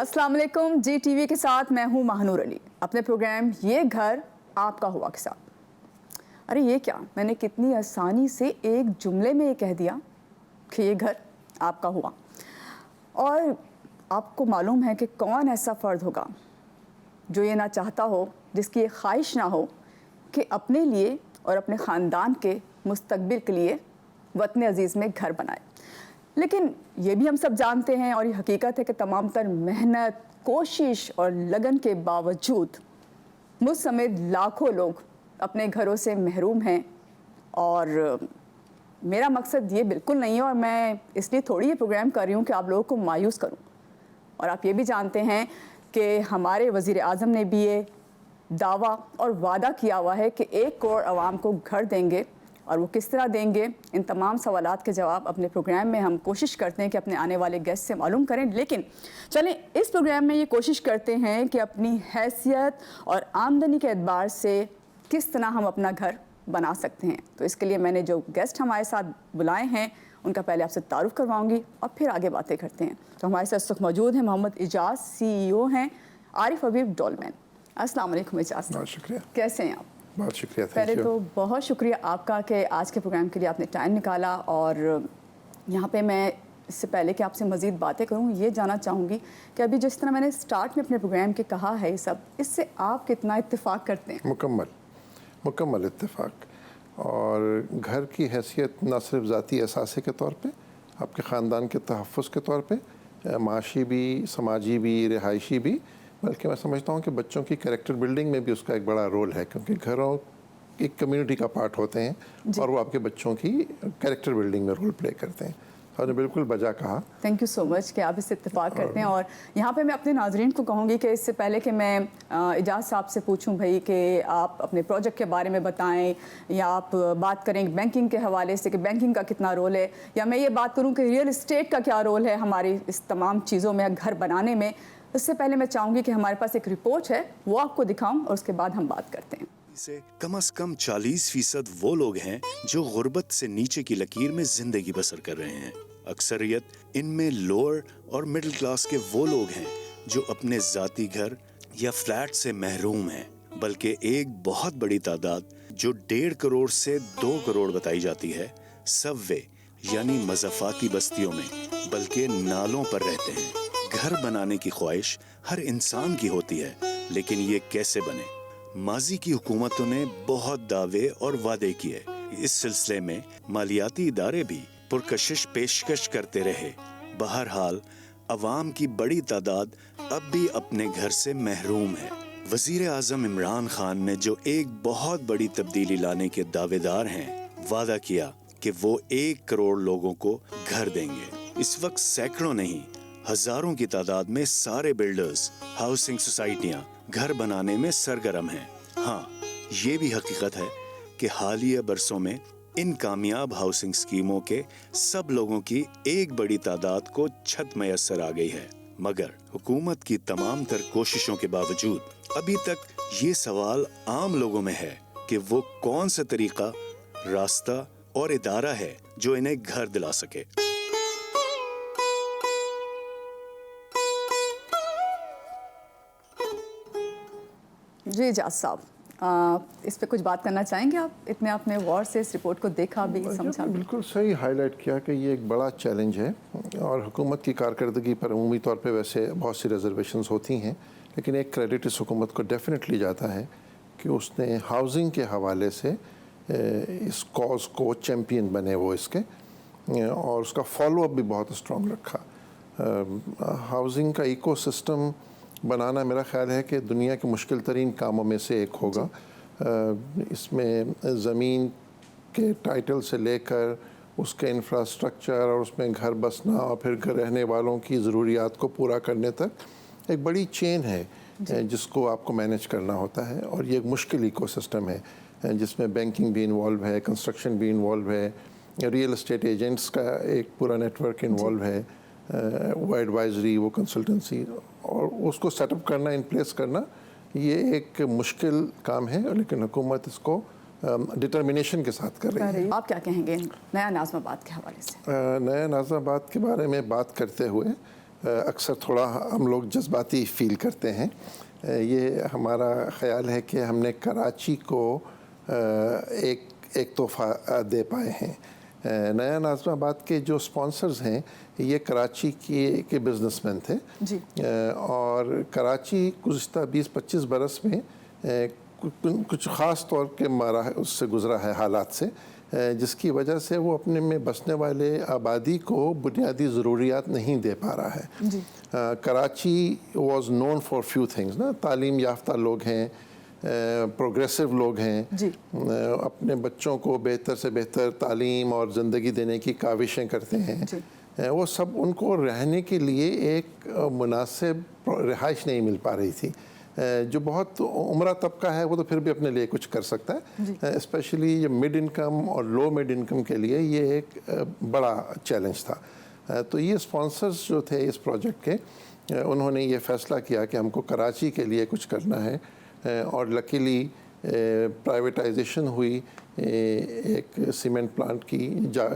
अस्सलाम वालेकुम। जी टीवी के साथ मैं हूँ महानूर अली, अपने प्रोग्राम ये घर आपका हुआ के साथ। अरे ये क्या, मैंने कितनी आसानी से एक जुमले में ये कह दिया कि ये घर आपका हुआ। और आपको मालूम है कि कौन ऐसा फ़र्द होगा जो ये ना चाहता हो, जिसकी ये ख्वाहिश ना हो कि अपने लिए और अपने ख़ानदान के मुस्तकबिल के लिए वतन अज़ीज़ में घर बनाए। लेकिन ये भी हम सब जानते हैं और ये हकीकत है कि तमाम तर मेहनत, कोशिश और लगन के बावजूद मुझ समेत लाखों लोग अपने घरों से महरूम हैं। और मेरा मकसद ये बिल्कुल नहीं है, और मैं इसलिए थोड़ी ये प्रोग्राम कर रही हूँ कि आप लोगों को मायूस करूँ। और आप ये भी जानते हैं कि हमारे वज़ीर आज़म ने भी ये दावा और वादा किया हुआ है कि 1 करोड़ आवाम को घर देंगे। और वो किस तरह देंगे, इन तमाम सवालात के जवाब अपने प्रोग्राम में हम कोशिश करते हैं कि अपने आने वाले गेस्ट से मालूम करें। लेकिन चलें, इस प्रोग्राम में ये कोशिश करते हैं कि अपनी हैसियत और आमदनी के एतबार से किस तरह हम अपना घर बना सकते हैं। तो इसके लिए मैंने जो गेस्ट हमारे साथ बुलाए हैं उनका पहले आपसे तारुफ करवाऊँगी और फिर आगे बातें करते हैं। तो हमारे साथ इस वक्त मौजूद हैं मोहम्मद इजाज़, CEO हैं आरिफ हबीब डोलमैन। अस्सलाम वालेकुम इजाज़। बहुत शुक्रिया। कैसे हैं आप? बहुत शुक्रिया। पहले तो बहुत शुक्रिया आपका कि आज के प्रोग्राम के लिए आपने टाइम निकाला। और यहाँ पे मैं इससे पहले कि आपसे मज़ीद बातें करूँ, ये जानना चाहूँगी कि अभी जिस तरह मैंने स्टार्ट में अपने प्रोग्राम के कहा है, सब इससे आप कितना इत्तेफाक करते हैं? मुकम्मल इत्तेफाक। और घर की हैसियत न सिर्फ ज़ाती एहसास के तौर पे, आपके ख़ानदान के तहफ़्फ़ुज़ के तौर पे, माशी भी, समाजी भी, रिहायशी भी, बल्कि मैं समझता हूँ कि बच्चों की कैरेक्टर बिल्डिंग में भी उसका एक बड़ा रोल है, क्योंकि घरों एक कम्युनिटी का पार्ट होते हैं और वो आपके बच्चों की कैरेक्टर बिल्डिंग में रोल प्ले करते हैं। आपने बिल्कुल बजा कहा। थैंक यू सो मच कि आप इससे इत्तेफाक करते हैं। और यहाँ पे मैं अपने नाजरीन को कहूँगी कि इससे पहले कि मैं इजाज़ साहब से पूछूँ भाई कि आप अपने प्रोजेक्ट के बारे में बताएं, या आप बात करें बैंकिंग के हवाले से कि बैंकिंग का कितना रोल है, या मैं ये बात करूँ कि रियल इस्टेट का क्या रोल है हमारी इस तमाम चीज़ों में, घर बनाने में। उससे पहले मैं चाहूँगी कि हमारे पास एक रिपोर्ट है, वो आपको दिखाऊँ और उसके बाद हम बात करते हैं। से कम से कम 40% वो लोग हैं जो गुर्बत से नीचे की लकीर में जिंदगी बसर कर रहे हैं। अक्सरियत इनमें लोअर और मिडिल क्लास के वो लोग हैं जो अपने ज़ाती घर या फ्लैट से महरूम हैं, बल्कि एक बहुत बड़ी तादाद जो 1.5 करोड़ से 2 करोड़ बताई जाती है, सबवे यानी मज़ाफ़ाती बस्तियों में बल्कि नालों पर रहते हैं। घर बनाने की ख्वाहिश हर इंसान की होती है, लेकिन ये कैसे बने? माजी की हुकूमतों ने बहुत दावे और वादे किए। इस सिलसिले में मालियाती इदारे भी पुरकशिश पेशकश करते रहे। बहरहाल अवाम की बड़ी तादाद अब भी अपने घर से महरूम है। वजीर आज़म इमरान खान ने जो एक बहुत बड़ी तब्दीली लाने के दावेदार हैं, वादा किया कि वो 1 करोड़ लोगों को घर देंगे। इस वक्त सैकड़ों नहीं, हजारों की तादाद में सारे बिल्डर्स, हाउसिंग सोसाइटियां घर बनाने में सरगर्म हैं। हाँ, ये भी हकीकत है कि हालिया बरसों में इन कामयाब हाउसिंग स्कीमों के सब लोगों की एक बड़ी तादाद को छत मैसर आ गई है। मगर हुकूमत की तमाम तर कोशिशों के बावजूद अभी तक ये सवाल आम लोगों में है कि वो कौन सा तरीका, रास्ता और इदारा है जो इन्हें घर दिला सके। जी इजाज़ साहब, इस पे कुछ बात करना चाहेंगे आप? इतने आपने गौर से इस रिपोर्ट को देखा भी, समझा भी। बिल्कुल सही हाईलाइट किया कि ये एक बड़ा चैलेंज है, और हुकूमत की कारकर्दगी पर अमूमी तौर पे वैसे बहुत सी रिजर्वेशंस होती हैं, लेकिन एक क्रेडिट इस हुकूमत को डेफिनेटली जाता है कि उसने हाउसिंग के हवाले से इस कॉज को चैम्पियन बने वो इसके, और उसका फॉलो अप भी बहुत स्ट्रॉन्ग रखा। हाउसिंग का इकोसिस्टम बनाना मेरा ख्याल है कि दुनिया के मुश्किल तरीन कामों में से एक होगा। इसमें ज़मीन के टाइटल से लेकर उसके इंफ्रास्ट्रक्चर और उसमें घर बसना और फिर घर रहने वालों की ज़रूरियात को पूरा करने तक एक बड़ी चेन है जिसको आपको मैनेज करना होता है। और ये एक मुश्किल इकोसिस्टम है जिसमें बैंकिंग भी इन्वॉल्व है, कंस्ट्रक्शन भी इन्वॉल्व है, रियल एस्टेट एजेंट्स का एक पूरा नेटवर्क इन्वॉल्व है, वो एडवाइजरी, वो कंसल्टेंसी, और उसको सेटअप करना, इन प्लेस करना, ये एक मुश्किल काम है। लेकिन हुकूमत इसको डिटर्मिनेशन के साथ कर रही है। आप क्या कहेंगे नया नाज़माबाद के हवाले से? नया नाज़माबाद के बारे में बात करते हुए اکثر تھوڑا ہم لوگ جذباتی فیل کرتے ہیں. یہ ہمارا خیال ہے کہ ہم نے کراچی کو ایک تحفہ دے پائے ہیں. نیا ناظم آباد کے جو سپانسرز ہیں یہ کراچی کے بزنس مین تھے جی. اور کراچی گزشتہ 20-25 برس میں کچھ خاص طور کے اس سے گزرا ہے حالات سے, جس کی وجہ سے وہ اپنے میں بسنے والے آبادی کو بنیادی ضروریات نہیں دے پا رہا ہے. جی. Karachi was known for few things نا, تعلیم یافتہ لوگ ہیں, پروگریسو لوگ ہیں, جی. اپنے بچوں کو بہتر سے بہتر تعلیم اور زندگی دینے کی کاوشیں کرتے ہیں. جی. وہ سب ان کو رہنے کے لیے ایک مناسب رہائش نہیں مل پا رہی تھی. جو بہت عمرہ طبقہ ہے وہ تو پھر بھی اپنے لیے کچھ کر سکتا ہے, اسپیشلی یہ مڈ انکم اور لو مڈ انکم کے لیے یہ ایک بڑا چیلنج تھا. تو یہ اسپانسرز جو تھے اس پروجیکٹ کے, انہوں نے یہ فیصلہ کیا کہ ہم کو کراچی کے لیے کچھ کرنا ہے, اور لکیلی پرائیویٹائزیشن ہوئی ایک سیمنٹ پلانٹ کی.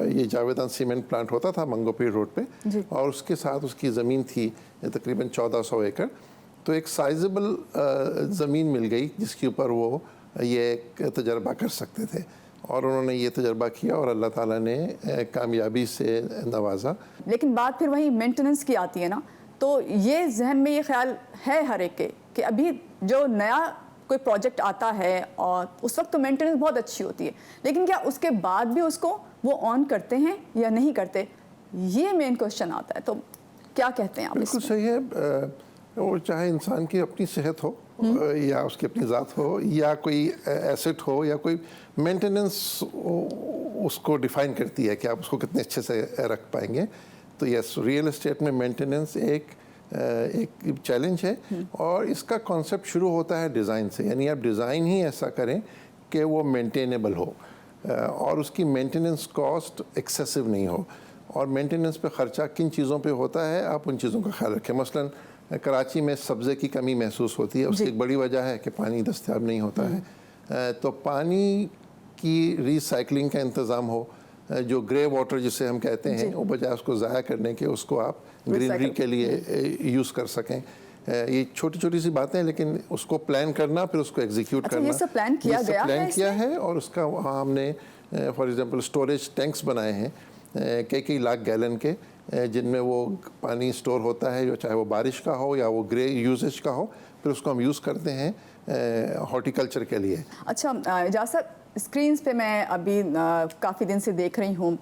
یہ جاویدان سیمنٹ پلانٹ ہوتا تھا منگو پیر روڈ پہ, اور اس کے ساتھ اس کی زمین تھی تقریباً 1400 ایکڑ. تو ایک سائزبل زمین مل گئی جس کے اوپر وہ یہ ایک تجربہ کر سکتے تھے, اور انہوں نے یہ تجربہ کیا اور اللہ تعالیٰ نے کامیابی سے نوازا. لیکن بات پھر وہیں مینٹیننس کی آتی ہے نا, تو یہ ذہن میں یہ خیال ہے ہر ایک کے کہ ابھی جو نیا کوئی پروجیکٹ آتا ہے اور اس وقت تو مینٹیننس بہت اچھی ہوتی ہے, لیکن کیا اس کے بعد بھی اس کو وہ آن کرتے ہیں یا نہیں کرتے, یہ مین کوشچن آتا ہے. تو کیا کہتے ہیں آپ؟ بالکل صحیح ہے. وہ چاہے انسان کی اپنی صحت ہو یا اس کی اپنی ذات ہو یا کوئی ایسٹ ہو یا کوئی مینٹیننس اس کو ڈیفائن کرتی ہے کہ آپ اس کو کتنے اچھے سے رکھ پائیں گے. تو یس, ریئل اسٹیٹ میں مینٹیننس ایک چیلنج ہے, اور اس کا کانسیپٹ شروع ہوتا ہے ڈیزائن سے. یعنی آپ ڈیزائن ہی ایسا کریں کہ وہ مینٹینیبل ہو اور اس کی مینٹیننس کاسٹ ایکسیسو نہیں ہو. اور مینٹیننس پہ خرچہ کن چیزوں پہ ہوتا ہے آپ ان چیزوں کا خیال رکھیں. مثلاً کراچی میں سبزے کی کمی محسوس ہوتی ہے, اس کی ایک بڑی وجہ ہے کہ پانی دستیاب نہیں ہوتا ہے. تو پانی کی ری سائیکلنگ کا انتظام ہو, جو گرے واٹر جسے ہم کہتے ہیں, وہ بجائے اس کو ضائع کرنے کے اس کو آپ گرینری کے لیے یوز کر سکیں. یہ چھوٹی چھوٹی سی باتیں ہیں, لیکن اس کو پلان کرنا پھر اس کو ایگزیکیوٹ کرنا, یہ سب پلان کیا ہے. اور اس کا وہاں ہم نے فار ایگزامپل اسٹوریج ٹینکس بنائے ہیں کئی لاکھ گیلن کے, جن میں وہ پانی سٹور ہوتا ہے, چاہے وہ بارش کا ہو یا وہ گرے یوزیج کا ہو, پھر اس کو ہم یوز کرتے ہیں ہارٹی کلچر کے لیے. اچھا اعجاز صاحب, اسکرینز پہ میں ابھی کافی دن سے دیکھ رہی ہوں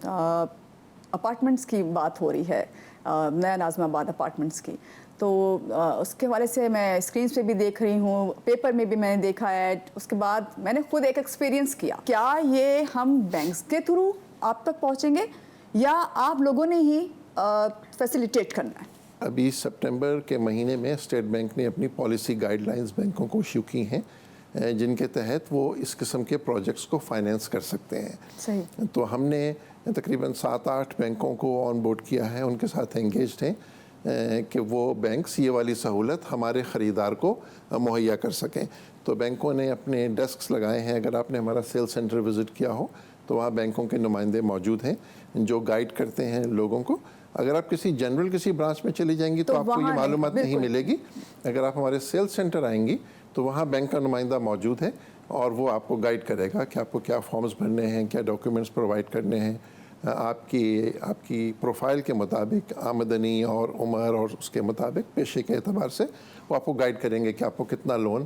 اپارٹمنٹس کی بات ہو رہی ہے, نیا ناظم آباد اپارٹمنٹس کی. تو اس کے حوالے سے میں اسکرینز پہ بھی دیکھ رہی ہوں, پیپر میں بھی میں نے دیکھا ہے. اس کے بعد میں نے خود ایک ایکسپیرینس کیا. کیا یہ ہم بینکس کے تھرو آپ تک پہنچیں گے یا آپ لوگوں نے ہی فیسیلیٹیٹ کرنا ہے؟ ابھی سپٹمبر کے مہینے میں اسٹیٹ بینک نے اپنی پالیسی گائیڈ لائنز بینکوں کو ایشو کی ہیں, جن کے تحت وہ اس قسم کے پروجیکٹس کو فائنینس کر سکتے ہیں. صحیح. تو ہم نے تقریباً 7-8 بینکوں کو آن بورڈ کیا ہے, ان کے ساتھ انگیجڈ ہیں کہ وہ بینکس یہ والی سہولت ہمارے خریدار کو مہیا کر سکیں. تو بینکوں نے اپنے ڈیسکس لگائے ہیں. اگر آپ نے ہمارا سیل سینٹر وزٹ کیا ہو تو وہاں بینکوں کے نمائندے موجود ہیں جو گائیڈ کرتے ہیں لوگوں کو. اگر آپ کسی برانچ میں چلی جائیں گی تو آپ کو یہ معلومات نہیں ملے گی. اگر آپ ہمارے سیل سینٹر آئیں گی تو وہاں بینک کا نمائندہ موجود ہے اور وہ آپ کو گائیڈ کرے گا کہ آپ کو کیا فارمز بھرنے ہیں, کیا ڈاکیومنٹس پرووائڈ کرنے ہیں. آپ کی پروفائل کے مطابق, آمدنی اور عمر اور اس کے مطابق پیشے کے اعتبار سے وہ آپ کو گائیڈ کریں گے کہ آپ کو کتنا لون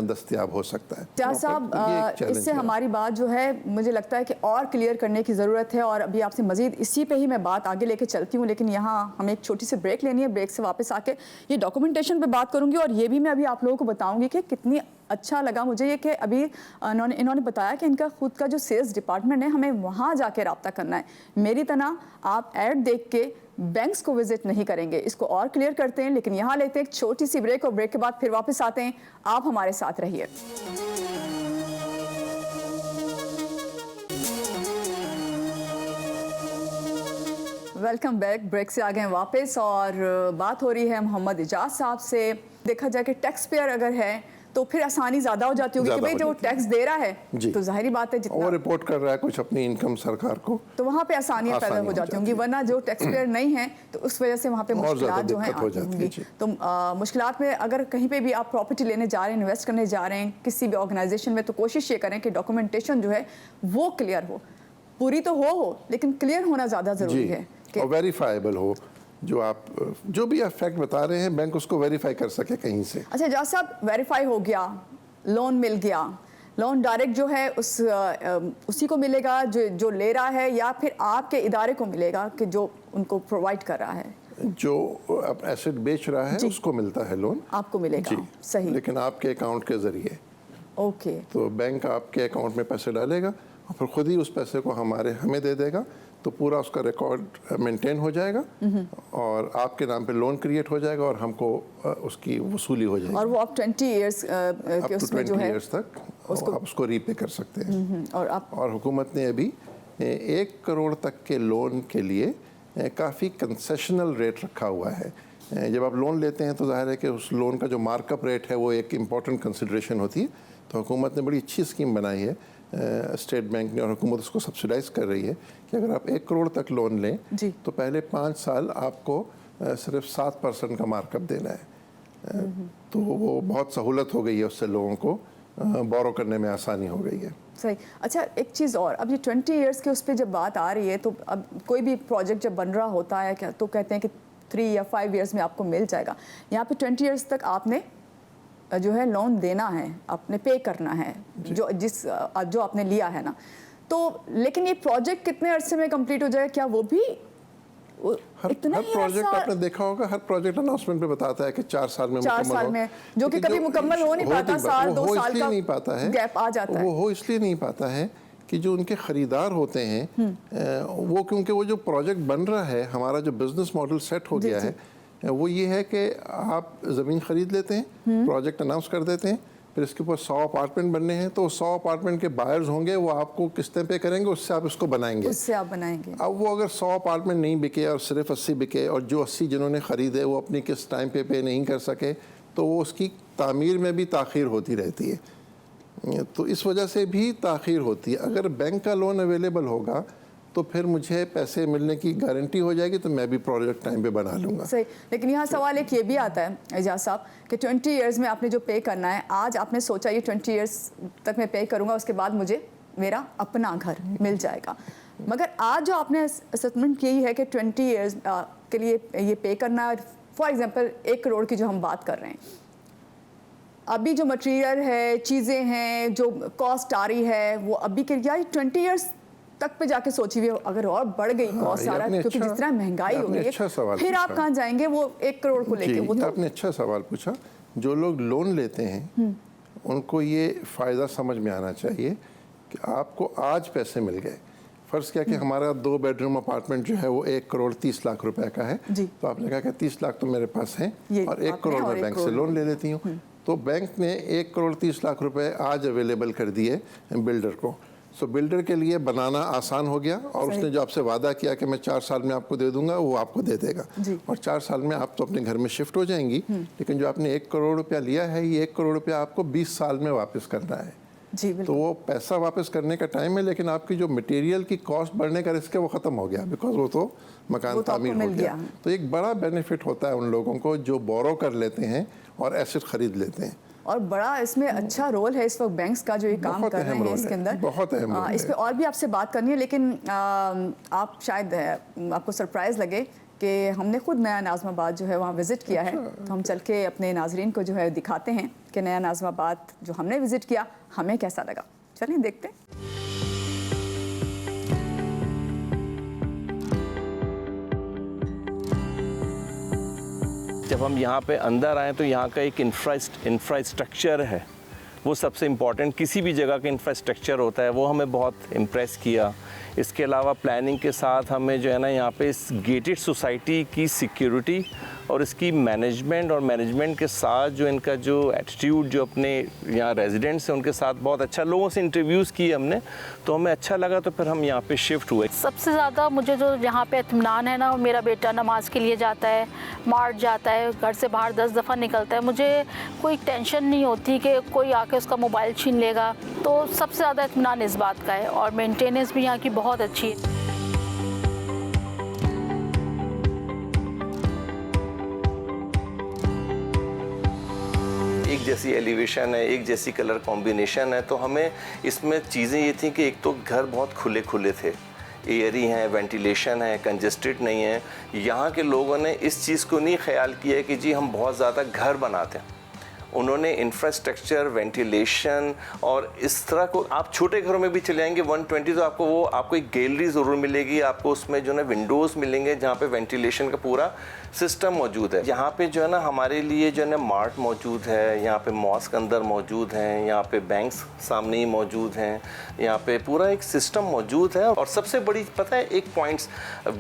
دستیاب ہو سکتا ہے. اعجاز صاحب, اس سے ہماری بات جو ہے مجھے لگتا ہے کہ اور کلیئر کرنے کی ضرورت ہے, اور ابھی آپ سے مزید اسی پہ ہی میں بات آگے لے کے چلتی ہوں. لیکن یہاں ہمیں ایک چھوٹی سی بریک لینی ہے. بریک سے واپس آ کے یہ ڈاکومنٹیشن پہ بات کروں گی, اور یہ بھی میں ابھی آپ لوگوں کو بتاؤں گی کہ کتنی اچھا لگا مجھے یہ کہ ابھی انہوں نے بتایا کہ ان کا خود کا جو سیلز ڈپارٹمنٹ ہے, ہمیں وہاں جا کے رابطہ کرنا ہے. میری طرح آپ ایڈ دیکھ کے بینکس کو وزٹ نہیں کریں گے. اس کو اور کلیئر کرتے ہیں, لیکن یہاں لیتے ہیں ایک چھوٹی سی بریک, اور بریک کے بعد پھر واپس آتے ہیں. آپ ہمارے ساتھ رہیے. Welcome back. بریک سے آگے ہیں واپس, اور بات ہو رہی ہے محمد اعجاز صاحب سے. دیکھا جائے کہ ٹیکس پیئر اگر ہے تو پھر آسانی زیادہ ہو جاتی ہوگی کہ بھائی جو ٹیکس دے رہا ہے تو ظاہری بات ہے وہ رپورٹ کر رہا ہے کچھ اپنی انکم سرکار کو، تو وہاں پہ آسانیاں پیدا ہو جاتی ہوں گی، ورنہ جو ٹیکس پیئر نہیں ہیں تو اس وجہ سے وہاں پہ مشکلات جو ہیں آتی ہوں گی. تو مشکلات میں اگر کہیں پہ بھی آپ پراپرٹی لینے جا رہے ہیں، انویسٹ کرنے جا رہے ہیں کسی بھی آرگنائزیشن میں، تو کوشش یہ کریں کہ ڈاکومنٹیشن جو ہے وہ کلیئر ہو، پوری تو ہو لیکن کلیئر ہونا زیادہ ضروری ہے اور ویریفائیبل ہو. جو بھی آپ فیکٹ بتا رہے ہیں بینک اس کو ویریفائی کر سکے کہیں سے. اچھا اعجاز صاحب، ویریفائی ہو گیا، لون مل گیا، لون ڈائریکٹ جو ہے اسی کو ملے گا جو لے رہا ہے، یا پھر آپ کے ادارے کو ملے گا کہ جو ان کو پرووائڈ کر رہا ہے؟ جو ایسٹ بیچ رہا ہے اس کو ملتا ہے لون، آپ کو ملے گا. صحیح. لیکن آپ کے اکاؤنٹ کے ذریعے. اوکے. تو بینک آپ کے اکاؤنٹ میں پیسے ڈالے گا اور پھر خود ہی اس پیسے کو ہمیں دے دے گا، تو پورا اس کا ریکارڈ مینٹین ہو جائے گا اور آپ کے نام پہ لون کریٹ ہو جائے گا اور ہم کو اس کی وصولی ہو جائے گی. اور وہ آپ 20 ایئرس کے اس میں جو ہے 20 ایئرس تک آپ اس کو ری پے کر سکتے ہیں. اور حکومت نے ابھی 1 کروڑ تک کے لون کے لیے کافی کنسیشنل ریٹ رکھا ہوا ہے. جب آپ لون لیتے ہیں تو ظاہر ہے کہ اس لون کا جو مارک اپ ریٹ ہے وہ ایک امپورٹنٹ کنسیڈریشن ہوتی ہے. تو حکومت نے بڑی اچھی اسکیم بنائی ہے، اسٹیٹ بینک نے، اور حکومت اس کو سبسیڈائز کر رہی ہے کہ اگر آپ 1 کروڑ تک لون لیں تو پہلے 5 سال آپ کو صرف 7% کا مارک اپ دینا ہے. تو وہ بہت سہولت ہو گئی ہے، اس سے لوگوں کو بورو کرنے میں آسانی ہو گئی ہے. صحیح. اچھا ایک چیز اور، اب یہ 20 ایئرس کے اس پہ جب بات آ رہی ہے تو اب کوئی بھی پروجیکٹ جب بن رہا ہوتا ہے تو کہتے ہیں کہ 3 یا 5 ایئرس میں آپ کو مل جائے گا. یہاں پہ 20 ایئرس تک آپ نے جو ہے لون دینا ہے، آپ نے پے کرنا ہے جو آپ نے لیا ہے نا. تو لیکن یہ پروجیکٹ کتنے عرصے میں کمپلیٹ ہو جائے گا؟ کیا وہ بھی ہر پروجیکٹ آپ نے دیکھا ہوگا، ہر پروجیکٹ اناؤنسمنٹ پہ بتاتا ہے کہ 4 سال میں مکمل ہو، جو کہ کبھی مکمل ہو نہیں پاتا، سال 2 سال کا گیپ آ جاتا ہے. وہ ہو اس لیے نہیں پاتا ہے کہ جو ان کے خریدار ہوتے ہیں وہ، کیونکہ وہ جو پروجیکٹ بن رہا ہے، ہمارا جو بزنس ماڈل سیٹ ہو گیا ہے وہ یہ ہے کہ آپ زمین خرید لیتے ہیں، پروجیکٹ اناؤنس کر دیتے ہیں، پھر اس کے اوپر 100 اپارٹمنٹ بننے ہیں، تو 100 اپارٹمنٹ کے بائرز ہوں گے، وہ آپ کو قسطیں پے کریں گے، اس سے آپ اس کو بنائیں گے. اب وہ اگر 100 اپارٹمنٹ نہیں بکے اور صرف 80 بکے، اور جو 80 جنہوں نے خریدے وہ اپنی قسط ٹائم پہ پے نہیں کر سکے، تو وہ اس کی تعمیر میں بھی تاخیر ہوتی رہتی ہے. تو اس وجہ سے بھی تاخیر ہوتی ہے. اگر بینک کا لون اویلیبل ہوگا تو پھر مجھے پیسے ملنے کی گارنٹی ہو جائے گی، تو میں بھی پروجیکٹ ٹائم پہ بنا لوں گا. صحیح. لیکن یہاں سوال ایک یہ بھی آتا ہے اعجاز صاحب کہ 20 ایئرز میں آپ نے جو پے کرنا ہے، آج آپ نے سوچا یہ 20 ایئرز تک میں پے کروں گا، اس کے بعد مجھے میرا اپنا گھر مل جائے گا. مگر آج جو آپ نے اسسمنٹ کی ہے کہ 20 ایئرز کے لیے یہ پے کرنا ہے، فار ایگزامپل 1 کروڑ کی جو ہم بات کر رہے ہیں، ابھی جو مٹیریل ہے، چیزیں ہیں، جو کاسٹ آ رہی ہے، وہ ابھی کے یا 20 ایئرز تک پہ جا کے سوچی ہوئی اگر اور بڑھ گئی کاسٹ سارا، کیونکہ جس طرح مہنگائی ہو گئی ہے، پھر آپ کہاں جائیں گے وہ 1 کروڑ کو لے کے؟ وہ تو آپ نے اچھا سوال پوچھا. جو لوگ لون لیتے ہیں ان کو یہ فائدہ سمجھ میں آنا چاہیے کہ آپ کو آج پیسے مل گئے. فرض کیا کہ ہمارا 2 بیڈروم اپارٹمنٹ جو ہے وہ 1 کروڑ 30 لاکھ روپے کا ہے، تو آپ نے کہا کہ 30 لاکھ تو میرے پاس ہیں اور 1 کروڑ میں بینک سے لون لے لیتی ہوں. تو بینک نے 1 کروڑ 30 لاکھ روپے آج اویلیبل کر دیے بلڈر کو. سو بلڈر کے لیے بنانا آسان ہو گیا، اور اس نے جو آپ سے وعدہ کیا کہ میں 4 سال میں آپ کو دے دوں گا، وہ آپ کو دے دے گا. اور 4 سال میں آپ تو اپنے گھر میں شفٹ ہو جائیں گی، لیکن جو آپ نے 1 کروڑ روپیہ لیا ہے، یہ 1 کروڑ روپیہ آپ کو 20 سال میں واپس کرنا ہے. تو وہ پیسہ واپس کرنے کا ٹائم ہے، لیکن آپ کی جو مٹیریل کی کاسٹ بڑھنے کا رسک ہے وہ ختم ہو گیا، بیکاز وہ تو مکان تعمیر ہو گیا. تو ایک بڑا بینیفٹ ہوتا ہے ان لوگوں کو جو بورو کر لیتے ہیں اور ایسٹ خرید لیتے ہیں. اور بڑا اس میں اچھا رول ہے اس وقت بینکس کا جو یہ کام کر رہے ہیں اس کے اندر، بہت اہم رول ہے. اس پہ اور بھی آپ سے بات کرنی ہے، لیکن آپ شاید آپ کو سرپرائز لگے کہ ہم نے خود نیا ناظم آباد جو ہے وہاں وزٹ کیا ہے، تو ہم چل کے اپنے ناظرین کو جو ہے دکھاتے ہیں کہ نیا ناظم آباد جو ہم نے وزٹ کیا ہمیں کیسا لگا. چلیں دیکھتے ہیں. جب ہم یہاں پہ اندر آئیں تو یہاں کا ایک انفراسٹرکچر ہے، وہ سب سے امپورٹنٹ کسی بھی جگہ کا انفراسٹرکچر ہوتا ہے، وہ ہمیں بہت امپریس کیا. اس کے علاوہ پلاننگ کے ساتھ ہمیں جو ہے نا یہاں پہ اس گیٹڈ سوسائٹی کی سیکیورٹی اور اس کی مینجمنٹ اور مینجمنٹ کے ساتھ جو ان کا جو ایٹیٹیوڈ جو اپنے یہاں ریزیڈنٹس ہیں ان کے ساتھ بہت اچھا. لوگوں سے انٹرویوز کیے ہم نے تو ہمیں اچھا لگا تو پھر ہم یہاں پہ شفٹ ہوئے. سب سے زیادہ مجھے جو یہاں پہ اطمینان ہے نا، میرا بیٹا نماز کے لیے جاتا ہے، مارٹ جاتا ہے، گھر سے باہر 10 دفعہ نکلتا ہے، مجھے کوئی ٹینشن نہیں ہوتی کہ کوئی آ کے اس کا موبائل چھین لے گا. تو سب سے زیادہ اطمینان اس بات کا ہے، اور مینٹیننس بھی یہاں کی بہت اچھی ہے. ایک جیسی ایلیویشن ہے، ایک جیسی کلر کمبینیشن ہے، تو ہمیں اس میں چیزیں یہ تھیں کہ ایک تو گھر بہت کھلے کھلے تھے، ایئری ہیں، وینٹیلیشن ہے، کنجسٹڈ نہیں ہے. یہاں کے لوگوں نے اس چیز کو نہیں خیال کیا کہ جی ہم بہت زیادہ گھر بناتے ہیں. انہوں نے انفراسٹرکچر، وینٹیلیشن اور اس طرح کو، آپ چھوٹے گھروں میں بھی چلے آئیں گے 120 تو آپ کو ایک گیلری ضرور ملے گی، آپ کو اس میں جو ہے نا ونڈوز ملیں گے جہاں پہ وینٹیلیشن کا پورا سسٹم موجود ہے. یہاں پہ جو ہے نا ہمارے لیے جو ہے نا مارٹ موجود ہے، یہاں پہ ماسک اندر موجود ہیں، یہاں پہ بینکس سامنے ہی موجود ہیں، یہاں پہ پورا ایک سسٹم موجود ہے. اور سب سے بڑی پتہ ہے ایک پوائنٹس،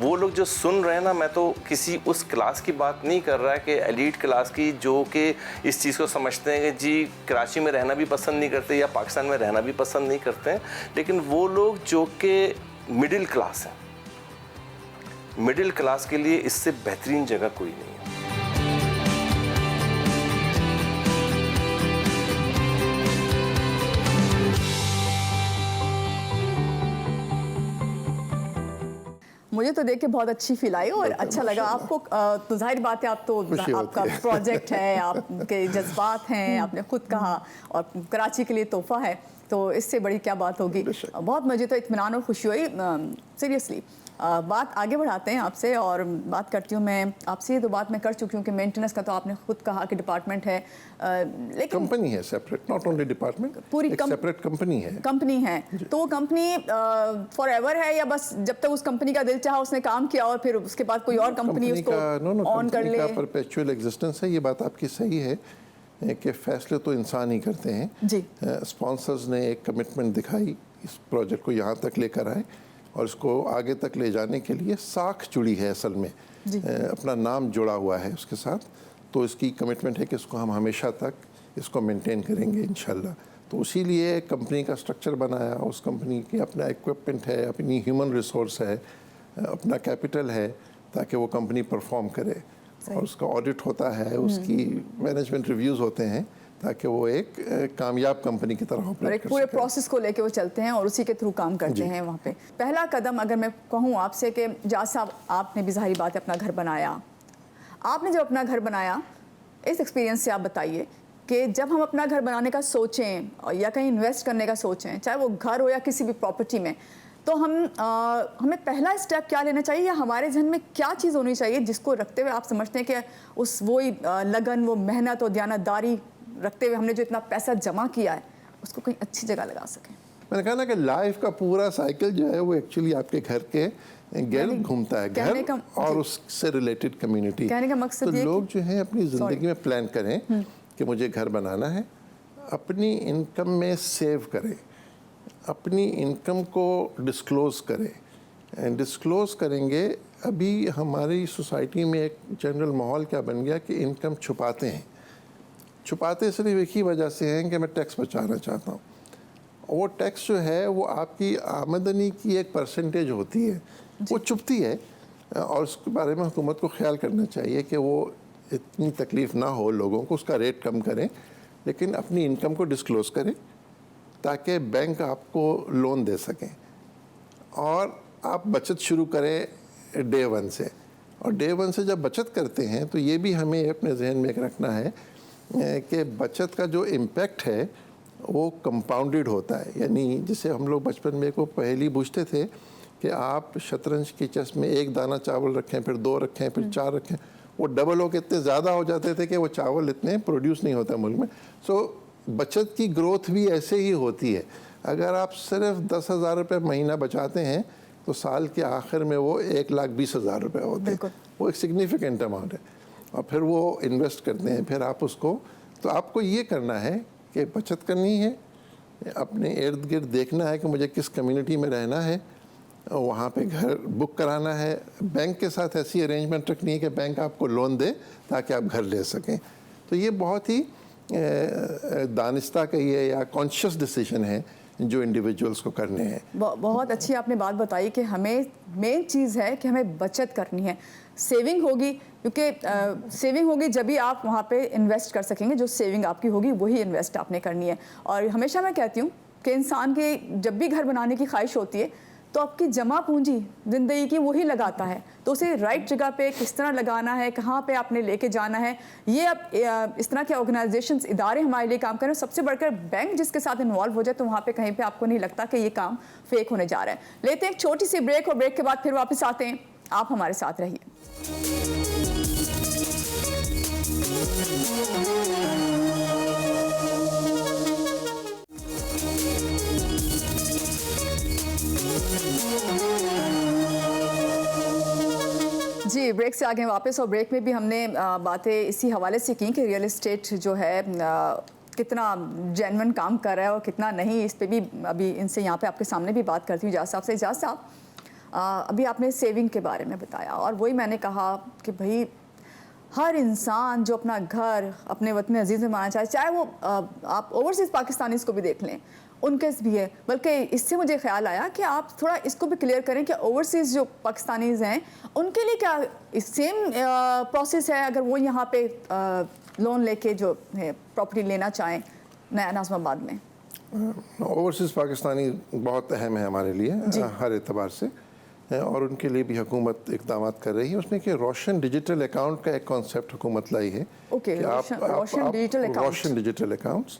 وہ لوگ جو سن رہے ہیں نا، میں تو کسی اس کلاس کی بات نہیں کر رہا کہ ایلیٹ کلاس کی جو کہ اس چیز کو سمجھتے ہیں کہ جی کراچی میں رہنا بھی پسند نہیں کرتے یا پاکستان میں رہنا بھی پسند نہیں کرتے ہیں، لیکن وہ لوگ جو کہ مڈل کلاس ہیں، مڈل کلاس کے لیے اس سے بہترین جگہ کوئی نہیں ہے. مجھے تو دیکھ کے بہت اچھی فیل آئی اور اچھا لگا. آپ کو تو ظاہر بات ہے، آپ تو آپ کا پروجیکٹ ہے، آپ کے جذبات ہیں، آپ نے خود کہا، اور کراچی کے لیے تحفہ ہے، تو اس سے بڑی کیا بات ہوگی. بہت مجھے تو اطمینان اور خوشی ہوئی سیریسلی. بات آگے بڑھاتے ہیں آپ سے، اور بات کرتی ہوں میں آپ سے. یہ تو بات میں کر چکی ہوں کہ مینٹیننس کا تو آپ نے خود کہا کہ ڈپارٹمنٹ ہے، لیکن کمپنی ہے سیپریٹ، ناٹ اونلی ڈپارٹمنٹ، پوری سیپریٹ کمپنی ہے. کمپنی ہے. تو وہ کمپنی فار ایور ہے، یا بس جب تک اس کمپنی کا دل چاہا اس نے کام کیا اور پھر اس کے بعد کوئی اور کمپنی اس کو آن کر لے؟ پرپیچوئل ایگزسٹنس ہے. یہ بات آپ کی صحیح ہے کہ فیصلے تو انسان ہی کرتے ہیں. جی. اسپانسرز نے ایک کمٹمنٹ دکھائی، اس پروجیکٹ کو یہاں تک لے کر آئے، اور اس کو آگے تک لے جانے کے لیے ساکھ جڑی ہے اصل میں. اپنا نام جڑا ہوا ہے اس کے ساتھ. تو اس کی کمٹمنٹ ہے کہ اس کو ہم ہمیشہ تک اس کو مینٹین کریں گے انشاءاللہ. تو اسی لیے کمپنی کا سٹرکچر بنایا. اس کمپنی کی اپنا ایکوپمنٹ ہے، اپنی ہیومن ریسورس ہے، اپنا کیپٹل ہے، تاکہ وہ کمپنی پرفارم کرے. اور اس کا آڈٹ ہوتا ہے، اس کی مینجمنٹ ریویوز ہوتے ہیں، تاکہ وہ ایک کامیاب کمپنی کی طرح اور ایک پورے پروسیس کو لے کے وہ چلتے ہیں اور اسی کے تھرو کام کرتے ہیں وہاں پہ. پہلا قدم اگر میں کہوں آپ سے کہ جاز صاحب، آپ نے بھی ظاہری بات ہے اپنا گھر بنایا. آپ نے جب اپنا گھر بنایا، اس ایکسپیرینس سے آپ بتائیے کہ جب ہم اپنا گھر بنانے کا سوچیں یا کہیں انویسٹ کرنے کا سوچیں، چاہے وہ گھر ہو یا کسی بھی پراپرٹی میں، تو ہمیں پہلا اسٹیپ کیا لینا چاہیے، یا ہمارے ذہن میں کیا چیز ہونی چاہیے جس کو رکھتے ہوئے آپ سمجھتے ہیں کہ وہی لگن، وہ محنت اور دیانتداری رکھتے ہوئے ہم نے جو اتنا پیسہ جمع کیا ہے اس کو کہیں اچھی جگہ لگا سکیں؟ میں نے کہا نا کہ لائف کا پورا سائیکل جو ہے وہ ایکچولی آپ کے گھر کے گرد گھومتا ہے. گھر اور اس سے ریلیٹڈ کمیونٹی. کہنے کا مقصد یہ لوگ جو ہیں اپنی زندگی میں پلان کریں کہ مجھے گھر بنانا ہے، اپنی انکم میں سیو کریں، اپنی انکم کو ڈسکلوز کریں. ڈسکلوز کریں گے. ابھی ہماری سوسائٹی میں ایک جنرل ماحول کیا بن گیا کہ انکم چھپاتے ہیں. چھپاتے صرف ایک ہی وجہ سے ہیں کہ میں ٹیکس بچانا چاہتا ہوں. وہ ٹیکس جو ہے وہ آپ کی آمدنی کی ایک پرسنٹیج ہوتی ہے، وہ چھپتی ہے. اور اس کے بارے میں حکومت کو خیال کرنا چاہیے کہ وہ اتنی تکلیف نہ ہو لوگوں کو، اس کا ریٹ کم کریں، لیکن اپنی انکم کو ڈسکلوز کریں تاکہ بینک آپ کو لون دے سکیں. اور آپ بچت شروع کریں ڈے ون سے. اور ڈے ون سے جب بچت کرتے ہیں تو یہ بھی ہمیں اپنے ذہن میں ایک رکھنا ہے کہ بچت کا جو امپیکٹ ہے وہ کمپاؤنڈڈ ہوتا ہے. یعنی جسے ہم لوگ بچپن میں کو پہلی بوجھتے تھے کہ آپ شطرنج کی چیس میں ایک دانہ چاول رکھیں، پھر 2 رکھیں، پھر 4 رکھیں، وہ ڈبل ہو کے اتنے زیادہ ہو جاتے تھے کہ وہ چاول اتنے پروڈیوس نہیں ہوتا ملک میں. سو بچت کی گروتھ بھی ایسے ہی ہوتی ہے. اگر آپ صرف 10,000 روپے مہینہ بچاتے ہیں تو سال کے آخر میں وہ 1,20,000 روپے ہوتے ہیں. وہ ایک سگنیفیکنٹ اماؤنٹ ہے. اور پھر وہ انویسٹ کرتے ہیں. پھر آپ اس کو، تو آپ کو یہ کرنا ہے کہ بچت کرنی ہے، اپنے ارد گرد دیکھنا ہے کہ مجھے کس کمیونٹی میں رہنا ہے، वहाँ पे घर बुक कराना है, बैंक के साथ ऐसी अरेंजमेंट रखनी है कि बैंक आपको लोन दे ताकि आप घर ले सकें। तो ये बहुत ही दानिस्ता कहिए या कॉन्शियस डिसीजन है जो इंडिविजुअल्स को करने हैं। बहुत अच्छी आपने बात बताई कि हमें मेन चीज़ है कि हमें बचत करनी है, सेविंग होगी, क्योंकि सेविंग होगी जब भी आप वहाँ पे इन्वेस्ट कर सकेंगे। जो सेविंग आपकी होगी वही इन्वेस्ट आपने करनी है। और हमेशा मैं कहती हूँ कि इंसान के जब भी घर बनाने की ख्वाहिश होती है तो आपकी जमा पूंजी ज़िंदगी की वही लगाता है, तो उसे राइट जगह पे किस तरह लगाना है, कहाँ पे आपने लेके जाना है, ये अब इस तरह के ऑर्गेनाइजेशंस, इदारे हमारे लिए काम कर रहे हैं। सबसे बढ़कर बैंक जिसके साथ इन्वॉल्व हो जाए तो वहाँ पे कहीं पे आपको नहीं लगता कि ये काम फेक होने जा रहा है। लेते हैं एक छोटी सी ब्रेक और ब्रेक के बाद फिर वापस आते हैं। आप हमारे साथ रहिए। जी, ब्रेक से आगे वापस। और ब्रेक में भी हमने बातें इसी हवाले से की कि रियल एस्टेट जो है कितना जेन्युइन काम कर रहा है और कितना नहीं। इस पे भी अभी इनसे यहाँ पे आपके सामने भी बात करती हूँ इजाज़ साहब से। इजाज़ साहब, अभी आपने सेविंग के बारे में बताया और वही मैंने कहा कि भाई हर इंसान जो अपना घर अपने वतन अजीज़ में मानना चाहे वो आप ओवरसीज़ पाकिस्तानीज़ को भी देख लें, उनके भी है। बल्कि इससे मुझे ख्याल आया कि आप थोड़ा इसको भी क्लियर करें कि ओवरसीज़ जो पाकिस्तानीज़ हैं उनके लिए क्या सेम प्रोसेस है अगर वो यहाँ पे लोन लेके जो है प्रॉपर्टी लेना चाहें नया नाज़िमाबाद में? ओवरसीज़ पाकिस्तानी बहुत अहम है हमारे लिए हर एतबार से, और उनके लिए भी हुकूमत इक़दाम कर रही है। उसमें कि रोशन डिजिटल अकाउंट का एक कॉन्सेप्ट हुकूमत लाई है कि रोशन डिजिटल अकाउंट्स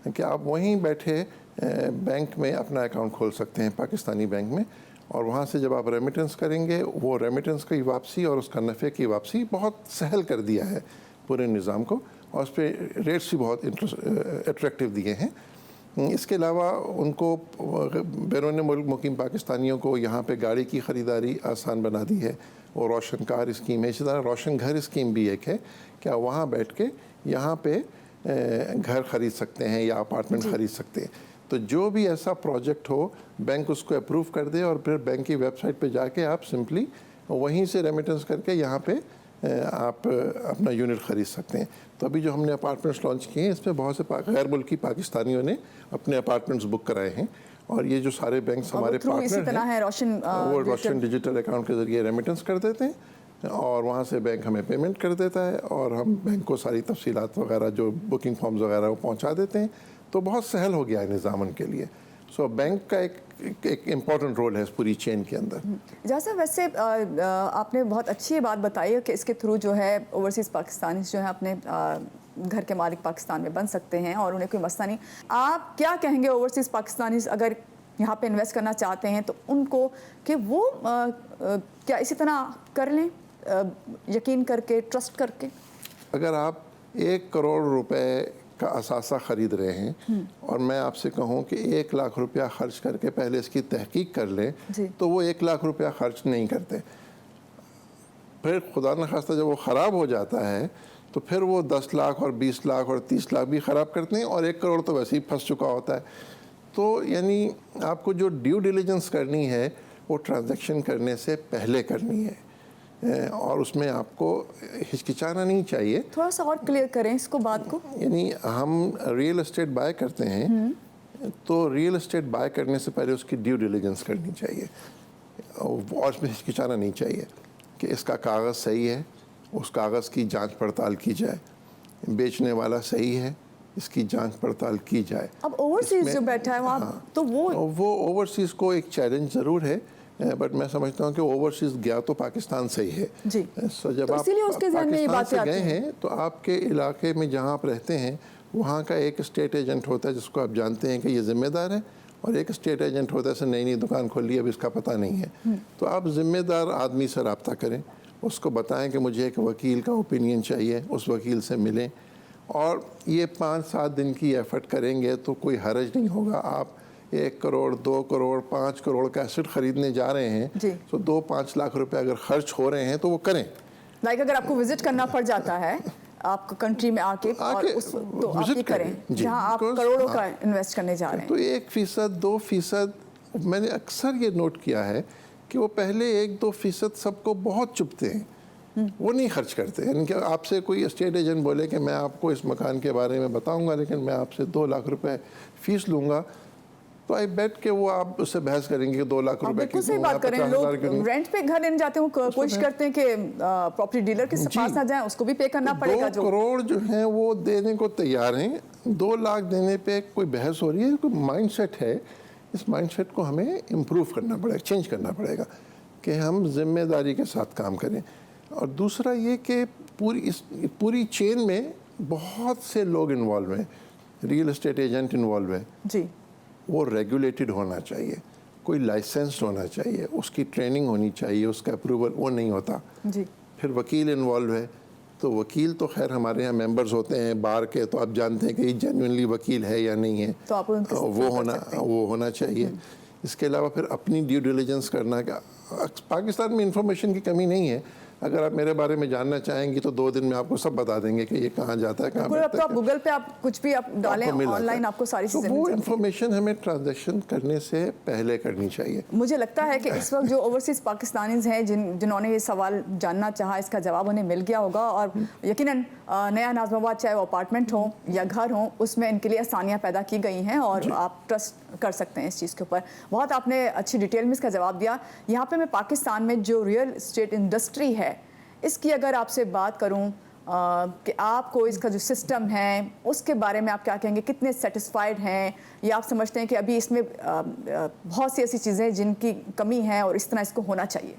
कि आप वहीं बैठे बैंक में अपना अकाउंट खोल सकते हैं पाकिस्तानी बैंक में, और वहाँ से जब आप रेमिटेंस करेंगे वो रेमिटेंस की वापसी और उसका नफ़े की वापसी बहुत सहल कर दिया है पूरे निज़ाम को, और उस पर रेट्स भी बहुत अट्रैक्टिव दिए हैं। इसके अलावा उनको बैरून मुल्क मुकीम पाकिस्तानियों को यहाँ पे गाड़ी की ख़रीदारी आसान बना दी है, और रोशन कार स्कीम है। इसी तरह रोशन घर स्कीम भी एक है कि आप वहाँ बैठ के यहाँ पे घर ख़रीद सकते हैं या अपार्टमेंट ख़रीद सकते हैं। तो जो भी ऐसा प्रोजेक्ट हो बैंक उसको अप्रूव कर दे, और फिर बैंक की वेबसाइट पे जाके आप सिंपली वहीं से रेमिटेंस करके यहाँ पे आप अपना यूनिट ख़रीद सकते हैं। तो अभी जो हमने अपार्टमेंट्स लॉन्च किए हैं इसमें बहुत से गैर मुल्की पाकिस्तानियों ने अपने अपार्टमेंट्स बुक कराए हैं, और ये जो सारे बैंक्स हमारे पार्टनर हैं वो रोशन डिजिटल अकाउंट के ज़रिए रेमिटेंस कर देते हैं, और वहाँ से बैंक हमें पेमेंट कर देता है, और हम बैंक को सारी तफसीलात वगैरह जो बुकिंग फॉर्म्स वगैरह वो पहुँचा देते हैं। तो बहुत सहल हो गया है निज़ाम उनके लिए। सो बैंक का एक इम्पॉर्टेंट रोल है इस पूरी चेन के अंदर। जैसा वैसे आपने बहुत अच्छी बात बताई है कि इसके थ्रू जो है ओवरसीज़ पाकिस्तानी जो है अपने घर के मालिक पाकिस्तान में बन सकते हैं और उन्हें कोई मसला नहीं। आप क्या कहेंगे ओवरसीज़ पाकिस्तानी अगर यहाँ पे इन्वेस्ट करना चाहते हैं तो उनको कि वो क्या इसी तरह कर लें, यकीन करके, ट्रस्ट करके? अगर आप 1 करोड़ रुपए का असासा ख़रीद रहे हैं और मैं आपसे कहूं कि 1 लाख रुपया खर्च करके पहले इसकी तहकीक कर लें, तो वो 1 लाख रुपया खर्च नहीं करते। फिर खुदा न खास्ता जब वो ख़राब हो जाता है तो फिर वो 10 लाख और 20 लाख और 30 लाख भी ख़राब करते हैं, और 1 करोड़ तो वैसे ही फंस चुका होता है। तो यानी आपको जो ड्यू डिलिजेंस करनी है वो ट्रांजैक्शन करने से पहले करनी है, और उसमें आपको हिचकिचाना नहीं चाहिए। थोड़ा सा और क्लियर करें इसको बात को। यानी हम रियल एस्टेट बाय करते हैं तो रियल एस्टेट बाय करने से पहले उसकी ड्यू डिलिजेंस करनी चाहिए, और उसमें हिचकिचाना नहीं चाहिए कि इसका कागज़ सही है, उस कागज़ की जांच पड़ताल की जाए, बेचने वाला सही है, इसकी जांच पड़ताल की जाए। अब ओवरसीज़ जो बैठा है वहाँ तो वो ओवरसीज़ को एक चैलेंज ज़रूर है, बट मैं समझता हूँ कि ओवरसीज़ गया तो पाकिस्तान से ही है जी। सो जब आप पाकिस्तान से गए हैं तो आपके इलाके में जहाँ आप रहते हैं वहाँ का एक स्टेट एजेंट होता है जिसको आप जानते हैं कि ये ज़िम्मेदार है, और एक स्टेट एजेंट होता है से नई दुकान खोल ली अब इसका पता नहीं है। तो आप ज़िम्मेदार आदमी से रब्ता करें, उसको बताएं कि मुझे एक वकील का ओपिनियन चाहिए, उस वकील से मिलें, और ये 5-7 दिन की एफ़र्ट करेंगे तो कोई हरज नहीं होगा। आप 1 करोड़ 2 करोड़ 5 करोड़ का एसेट खरीदने जा रहे हैं तो 2-5 लाख रुपए अगर खर्च हो रहे हैं तो वो करें। अगर आपको विजिट करना पड़ जाता है आपको कंट्री में आके तो आप ये करें जहां आप करोड़ों का इन्वेस्ट करने जा रहे हैं। तो 1% 2% मैंने अक्सर ये नोट किया है कि वो पहले 1-2% सबको बहुत चुभते हैं, वो नहीं खर्च करते। यानी कि आपसे कोई एस्टेट एजेंट बोले कि मैं आपको इस मकान के बारे में बताऊंगा लेकिन मैं आपसे 2 लाख रुपए फीस लूंगा, तो आई बेट कि वो आप उससे बहस करेंगे कि 2 लाख रुपए बिल्कुल सही बात करें। लोग रेंट पे घर लेने जाते हैं, कोशिश करते हैं कि प्रॉपर्टी डीलर के पास ना जाएं, उसको भी पे करना पड़ेगा। 2 करोड़ जो हैं वो देने को तैयार हैं, 2 लाख देने पे कोई बहस हो रही है। कोई माइंडसेट है, इस माइंडसेट को हमें इम्प्रूव करना पड़ेगा, चेंज करना पड़ेगा कि हम जिम्मेदारी के साथ काम करें। और दूसरा ये कि पूरी चेन में बहुत से लोग इन्वॉल्व हैं, रियल एस्टेट एजेंट इन्वॉल्व है जी, वो रेगुलेटेड होना चाहिए, कोई लाइसेंस्ड होना चाहिए, उसकी ट्रेनिंग होनी चाहिए, उसका अप्रूवल, वो नहीं होता जी। फिर वकील इन्वॉल्व है, तो वकील तो खैर हमारे यहाँ मेंबर्स होते हैं बार के, तो आप जानते हैं कि जेन्युइनली वकील है या नहीं है, तो आप उनके वो होना चाहिए। इसके अलावा फिर अपनी ड्यू डिलिजेंस करना। पाकिस्तान में इंफॉर्मेशन की कमी नहीं है, अगर आप मेरे बारे में जानना चाहेंगी तो 2 दिन में आपको सब बता देंगे कि ये कहाँ जाता है, कहाँ अब तो आप गूगल पे आप कुछ भी आप डालें ऑनलाइन, आपको सारी चीजें वो इन्फॉर्मेशन हमें ट्रांजैक्शन करने से पहले करनी चाहिए। मुझे लगता है कि इस वक्त जो ओवरसीज पाकिस्तानीज हैं जिन्होंने ये सवाल जानना चाहा, इसका जवाब उन्हें मिल गया होगा। और यकीनन नया नाज़िमाबाद चाहे वो अपार्टमेंट हो या घर हो, उसमें इनके लिए आसानियाँ पैदा की गई हैं और आप ट्रस्ट कर सकते हैं इस चीज़ के ऊपर। बहुत आपने अच्छी डिटेल में इसका जवाब दिया। यहाँ पे मैं पाकिस्तान में जो रियल एस्टेट इंडस्ट्री है इसकी अगर आपसे बात करूं कि आपको इसका जो सिस्टम है उसके बारे में आप क्या कहेंगे, कितने सेटिस्फाइड हैं, या आप समझते हैं कि अभी इसमें बहुत सी ऐसी चीज़ें जिनकी कमी है और इस तरह इसको होना चाहिए?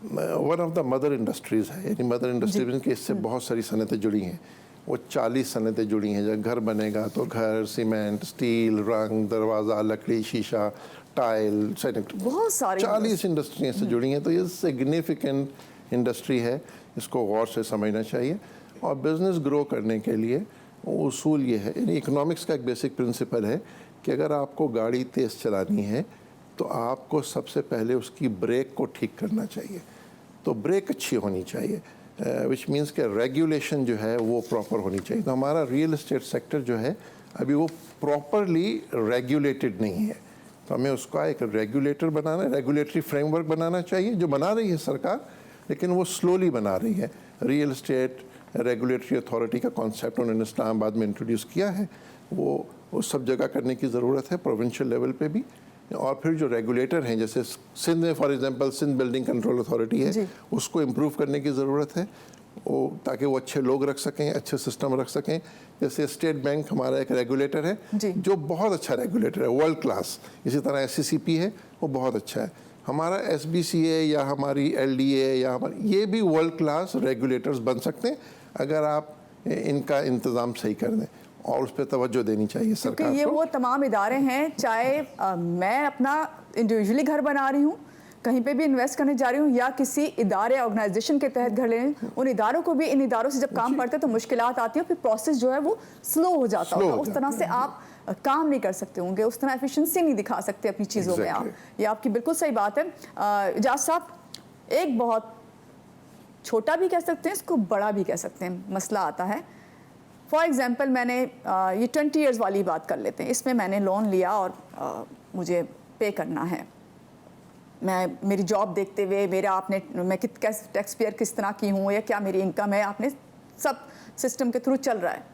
One of the mother industries है, यानी मदर इंडस्ट्रीज के इससे बहुत सारी सनतें जुड़ी हैं। वो 40 सनतें जुड़ी हैं। जब घर बनेगा तो घर, सीमेंट, स्टील, रंग, दरवाज़ा, लकड़ी, शीशा, टाइल, सैनिटरी, बहुत सारी 40 इंडस्ट्रियाँ से जुड़ी हैं। तो ये सिग्निफिकेंट इंडस्ट्री है, इसको गौर से समझना चाहिए। और बिज़नेस ग्रो करने के लिए उसूल ये है, यानी इकोनॉमिक्स का एक बेसिक प्रिंसिपल है कि अगर आपको गाड़ी तेज़ चलानी है तो आपको सबसे पहले उसकी ब्रेक को ठीक करना चाहिए। तो ब्रेक अच्छी होनी चाहिए, विच मीन्स कि रेगुलेशन जो है वो प्रॉपर होनी चाहिए। तो हमारा रियल एस्टेट सेक्टर जो है अभी वो प्रॉपरली रेगुलेटेड नहीं है, तो हमें उसका एक रेगुलेटर बनाना, रेगुलेटरी फ्रेमवर्क बनाना चाहिए, जो बना रही है सरकार, लेकिन वो स्लोली बना रही है। रियल एस्टेट रेगुलेटरी अथॉरिटी का कॉन्सेप्ट उन्होंने इस्लामाबाद में इंट्रोड्यूस किया है, वो सब जगह करने की ज़रूरत है, प्रोविंशियल लेवल पे भी। और फिर जो रेगुलेटर हैं, जैसे सिंध में for example Sindh building control authority है, उसको इम्प्रूव करने की ज़रूरत है, वो ताकि वो अच्छे लोग रख सकें, अच्छे सिस्टम रख सकें। जैसे स्टेट बैंक हमारा एक रेगुलेटर है जो बहुत अच्छा रेगुलेटर है, वर्ल्ड क्लास। इसी तरह SCCP है, वो बहुत अच्छा है। हमारा SBCA या हमारी LDA या हमारी, ये भी वर्ल्ड क्लास रेगुलेटर्स बन सकते हैं अगर आप इनका इंतज़ाम सही कर दें, और उस पर तवज्जो देनी चाहिए सरकार को। क्योंकि ये वो तमाम इदारे हैं, चाहे मैं अपना इंडिविजुअली घर बना रही हूँ, कहीं पे भी इन्वेस्ट करने जा रही हूँ, या किसी इदारे ऑर्गेनाइजेशन के तहत घर ले रही हूँ, उन इदारों को भी, इन इदारों से जब काम पड़ते हैं तो मुश्किलात आती है, फिर प्रोसेस जो है वो स्लो हो जाता है। उस तरह से आप काम नहीं कर सकते होंगे, उस तरह एफिशिएंसी नहीं दिखा सकते अपनी चीज़ों में आप। ये आपकी बिल्कुल सही बात है। इजाज़ साहब, एक बहुत छोटा भी कह सकते हैं इसको, बड़ा भी कह सकते हैं, मसला आता है। फॉर एग्जांपल मैंने ये 20 इयर्स वाली बात कर लेते हैं, इसमें मैंने लोन लिया और मुझे पे करना है। मेरी जॉब देखते हुए मैं टैक्स पेयर किस तरह की हूँ या क्या मेरी इनकम है, आपने सब सिस्टम के थ्रू चल रहा है।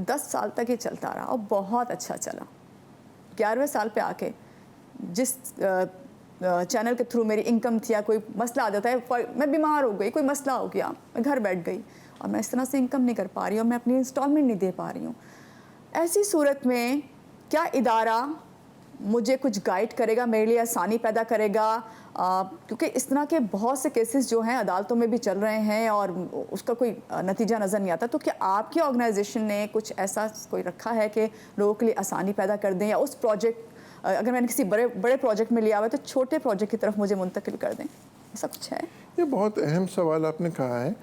10 साल तक ये चलता रहा और बहुत अच्छा चला। 11वें साल पे आके जिस चैनल के थ्रू मेरी इनकम थी या कोई मसला आ जाता है, मैं बीमार हो गई, कोई मसला हो गया, मैं घर बैठ गई और मैं इस तरह से इनकम नहीं कर पा रही हूँ, मैं अपनी इंस्टॉलमेंट नहीं दे पा रही हूँ। ऐसी सूरत में क्या इदारा मुझे कुछ गाइड करेगा, मेरे लिए आसानी पैदा करेगा? क्योंकि इस तरह के बहुत से केसेस जो हैं अदालतों में भी चल रहे हैं और उसका कोई नतीजा नज़र नहीं आता। तो क्या आपकी ऑर्गेनाइजेशन ने कुछ ऐसा कोई रखा है कि लोगों के लिए आसानी पैदा कर दें, या उस प्रोजेक्ट, अगर मैंने किसी बड़े प्रोजेक्ट में लिया हुआ है तो छोटे प्रोजेक्ट की तरफ मुझे मुंतकिल कर दें? ऐसा कुछ है? ये बहुत अहम सवाल आपने कहा है।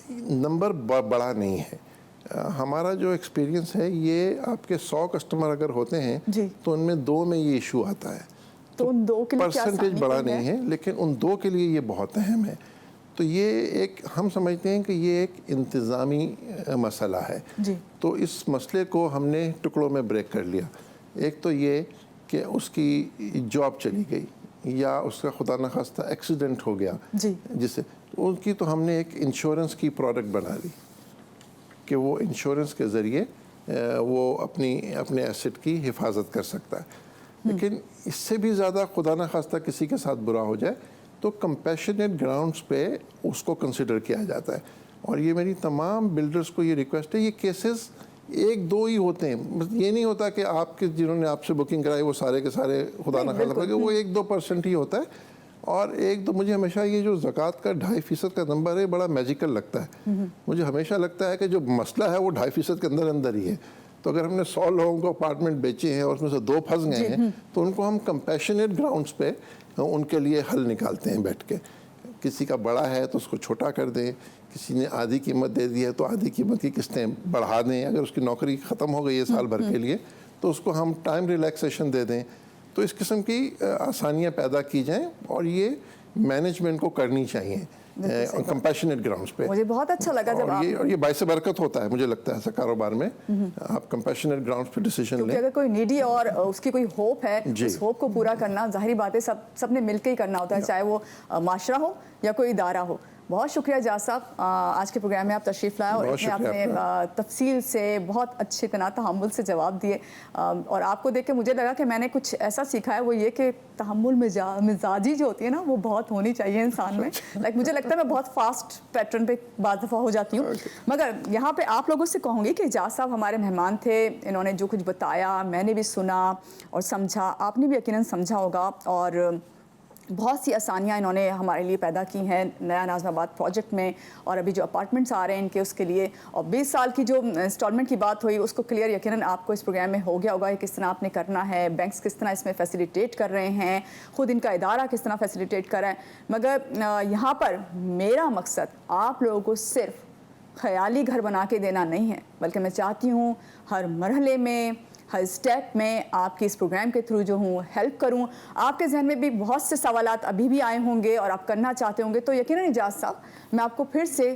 नंबर बड़ा नहीं है। हमारा जो एक्सपीरियंस है, ये आपके 100 कस्टमर अगर होते हैं तो उनमें 2 में ये इशू आता है। तो उन 2 के लिए परसेंटेज बड़ा नहीं है, लेकिन उन 2 के लिए ये बहुत अहम है। तो ये एक, हम समझते हैं कि ये एक इंतज़ामी मसला है जी। तो इस मसले को हमने टुकड़ों में ब्रेक कर लिया। एक तो ये कि उसकी जॉब चली गई, या उसका खुदा न खास्ता एक्सीडेंट हो गया जी। जिससे उनकी तो हमने एक इंश्योरेंस की प्रोडक्ट बना ली कि वो इंश्योरेंस के ज़रिए वो अपने एसेट की हिफाजत कर सकता है। लेकिन इससे भी ज़्यादा खुदा न खास्ता किसी के साथ बुरा हो जाए तो कंपैशनेट ग्राउंड्स पे उसको कंसिडर किया जाता है। और ये मेरी तमाम बिल्डर्स को ये रिक्वेस्ट है, ये केसेस एक दो ही होते हैं, बस ये नहीं होता कि आपके जिन्होंने आपसे बुकिंग कराई वो सारे के सारे खुदा न खास्ता, वो 1-2% ही होता है। और एक तो मुझे हमेशा ये जो ज़कात का 2.5% का नंबर है बड़ा मैजिकल लगता है। मुझे हमेशा लगता है कि जो मसला है वो 2.5% के अंदर ही है। तो अगर हमने 100 लोगों को अपार्टमेंट बेचे हैं और उसमें से 2 फंस गए हैं तो उनको हम कंपैशनेट ग्राउंड्स पे उनके लिए हल निकालते हैं बैठ के। किसी का बड़ा है तो उसको छोटा कर दें, किसी ने आधी कीमत दे दी है तो आधी कीमत की किस्तें बढ़ा दें। अगर उसकी नौकरी ख़त्म हो गई है साल भर के लिए तो उसको हम टाइम रिलैक्सेशन दे दें। तो इस किस्म की आसानियाँ पैदा की जाएँ और ये मैनेजमेंट को करनी चाहिए कंपैशनेट ग्राउंड्स पे। मुझे बहुत अच्छा लगा जब और ये बाइस बरकत होता है मुझे लगता है ऐसा कारोबार में आप कंपैशनेट ग्राउंड्स पे डिसीजन क्योंकि लें। अगर कोई नीडी और उसकी कोई होप है, जी। उस होप को पूरा करना जाहिर बात है सबने मिलकर ही करना होता है, चाहे वो माशरा हो या कोई इदारा हो। बहुत शुक्रिया जाज साहब, आज के प्रोग्राम में आप तशरीफ़ लाए और बहुत इसमें शुक्रिया आपने तफसील से बहुत अच्छे तहम्मुल से जवाब दिए। और आपको देख के मुझे लगा कि मैंने कुछ ऐसा सीखा है, वो ये कि तहम्मुल मिजाजी जो होती है ना वो बहुत होनी चाहिए इंसान में। लाइक मुझे लगता है मैं बहुत फास्ट पैटर्न पे बाज़ दफ़ा हो जाती हूँ। मगर यहाँ पे आप लोगों से कहूँगी कि जाज साहब हमारे मेहमान थे, इन्होंने जो कुछ बताया मैंने भी सुना और समझा, आपने भी यकीनन समझा होगा। और बहुत सी आसानियाँ इन्होंने हमारे लिए पैदा की हैं नया नाज़माबाद प्रोजेक्ट में, और अभी जो अपार्टमेंट्स आ रहे हैं इनके उसके लिए। और 20 साल की जो इंस्टॉलमेंट की बात हुई उसको क्लियर यकीनन आपको इस प्रोग्राम में हो गया होगा, किस तरह आपने करना है, बैंक्स किस तरह इसमें फैसिलिटेट कर रहे हैं, ख़ुद इनका इदारा किस तरह फैसिलिटेट कर रहा है। मगर यहाँ पर मेरा मकसद आप लोगों को सिर्फ ख़याली घर बना के देना नहीं है, बल्कि मैं चाहती हूँ हर मरहले में, हर स्टेप में आपके इस प्रोग्राम के थ्रू जो हूँ हेल्प करूँ। आपके जहन में भी बहुत से सवालात अभी भी आए होंगे और आप करना चाहते होंगे, तो यकीनन इजाज़ साहब मैं आपको फिर से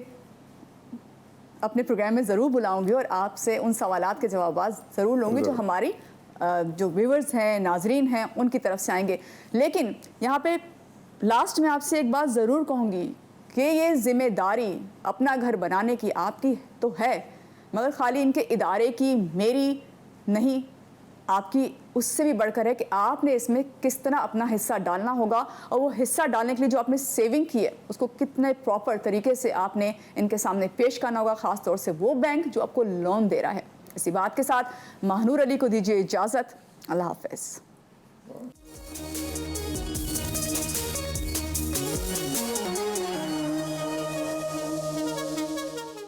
अपने प्रोग्राम में ज़रूर बुलाऊंगी और आपसे उन सवालात के जवाब ज़रूर लूँगी जो हमारी जो व्यूअर्स हैं, नाजरीन हैं, उनकी तरफ से आएंगे। लेकिन यहाँ पे लास्ट में आपसे एक बात ज़रूर कहूँगी कि ये ज़िम्मेदारी अपना घर बनाने की आपकी तो है, मगर खाली इनके इदारे की मेरी नहीं, आपकी उससे भी बढ़कर है कि आपने इसमें किस तरह अपना हिस्सा डालना होगा, और वो हिस्सा डालने के लिए जो आपने सेविंग की है उसको कितने प्रॉपर तरीके से आपने इनके सामने पेश करना होगा, ख़ास तौर से वो बैंक जो आपको लोन दे रहा है। इसी बात के साथ महानूर अली को दीजिए इजाज़त। अल्लाह हाफ़िज़।